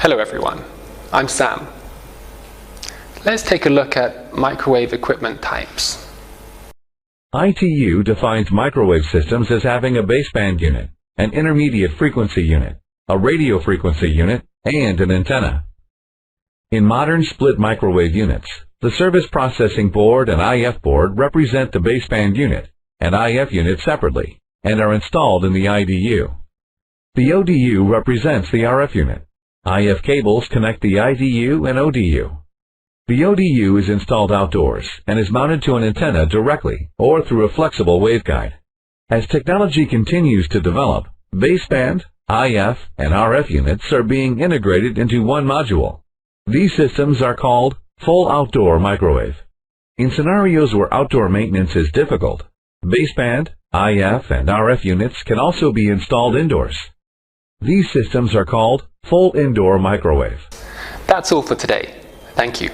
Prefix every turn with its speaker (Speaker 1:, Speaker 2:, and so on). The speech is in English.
Speaker 1: Hello everyone, I'm Sam. Let's take a look at microwave equipment types.
Speaker 2: ITU defines microwave systems as having a baseband unit, an intermediate frequency unit, a radio frequency unit, and an antenna. In modern split microwave units, the service processing board and IF board represent the baseband unit and IF unit separately and are installed in the IDU. The ODU represents the RF unit. IF cables connect the IDU and ODU. The ODU is installed outdoors and is mounted to an antenna directly or through a flexible waveguide. As technology continues to develop, baseband, IF, and RF units are being integrated into one module. These systems are called full outdoor microwave. In scenarios where outdoor maintenance is difficult, baseband, IF, and RF units can also be installed indoors. These systems are called full indoor microwave.
Speaker 1: That's all for today. Thank you.